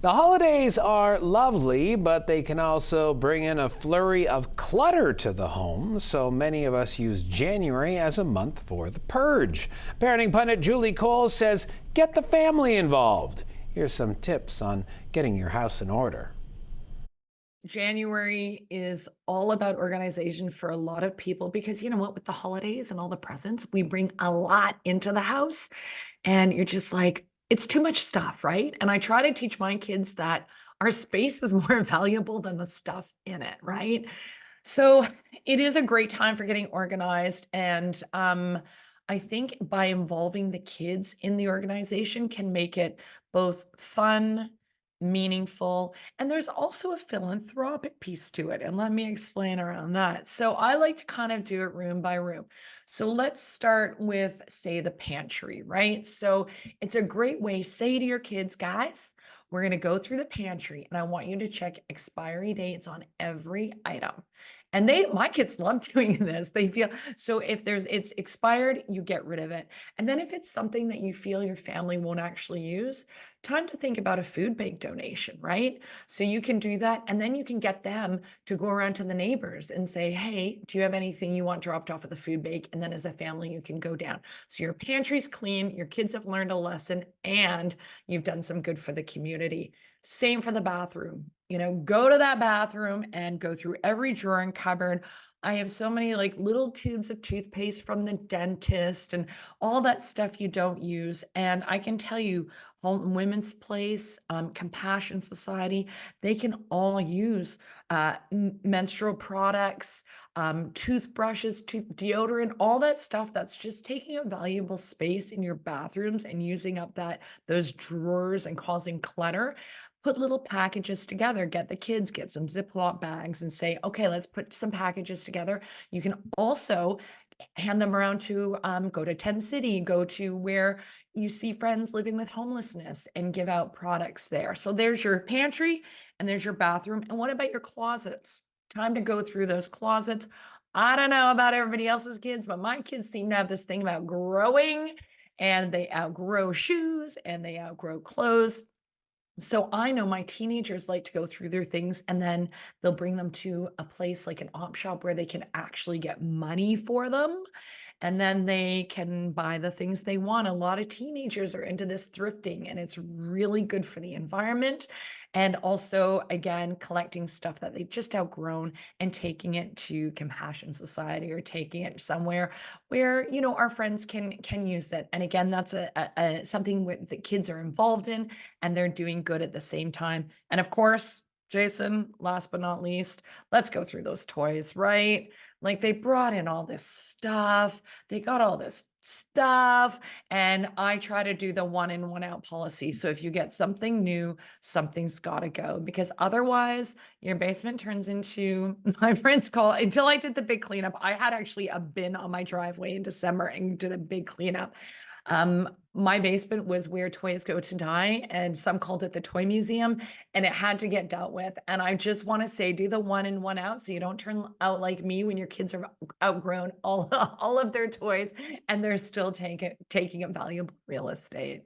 The holidays are lovely, but they can also bring in a flurry of clutter to the home. So many of us use January as a month for the purge. Parenting pundit Julie Cole says, get the family involved. Here's some tips on getting your house in order. January is all about organization for a lot of people because you know what, with the holidays and all the presents, we bring a lot into the house and you're just like, it's too much stuff, right? And I try to teach my kids that our space is more valuable than the stuff in it, right? So it is a great time for getting organized. And I think by involving the kids in the organization can make it both fun, meaningful, and there's also a philanthropic piece to it. And let me explain around that. So I like to kind of do it room by room. So let's start with, say, the pantry, right? So it's a great way, say to your kids, guys, we're going to go through the pantry and I want you to check expiry dates on every item. And my kids love doing this. They feel so if it's expired, you get rid of it. And then if it's something that you feel your family won't actually use, time to think about a food bank donation, right? So you can do that. And then you can get them to go around to the neighbors and say, hey, do you have anything you want dropped off at the food bank? And then as a family, you can go down. So your pantry's clean, your kids have learned a lesson, and you've done some good for the community. Same for the bathroom. Go to that bathroom and go through every drawer and cupboard. I have so many like little tubes of toothpaste from the dentist and all that stuff you don't use. And I can tell you, Home Women's Place, Compassion Society, they can all use menstrual products, toothbrushes, deodorant, all that stuff that's just taking a valuable space in your bathrooms and using up those drawers and causing clutter. Put little packages together, get the kids, get some Ziploc bags and say, okay, let's put some packages together. You can also hand them around to go to Tent City, go to where you see friends living with homelessness and give out products there. So there's your pantry and there's your bathroom. And what about your closets? Time to go through those closets. I don't know about everybody else's kids, but my kids seem to have this thing about growing, and they outgrow shoes and they outgrow clothes. So I know my teenagers like to go through their things and then they'll bring them to a place like an op shop where they can actually get money for them. And then they can buy the things they want. A lot of teenagers are into this thrifting, and it's really good for the environment. And also, again, collecting stuff that they've just outgrown and taking it to Compassion Society or taking it somewhere where our friends can use it. And again, that's something that the kids are involved in, and they're doing good at the same time. And of course, Jason, last but not least, let's go through those toys, right? Like they brought in all this stuff, they got all this stuff, and I try to do the one in, one out policy. So if you get something new, something's got to go, because otherwise your basement turns into my friends call until I did the big cleanup. I had actually a bin on my driveway in December and did a big cleanup. My basement was where toys go to die, and some called it the toy museum, and it had to get dealt with. And I just want to say, do the one in, one out, so you don't turn out like me when your kids are outgrown all, all of their toys and they're still taking up valuable real estate.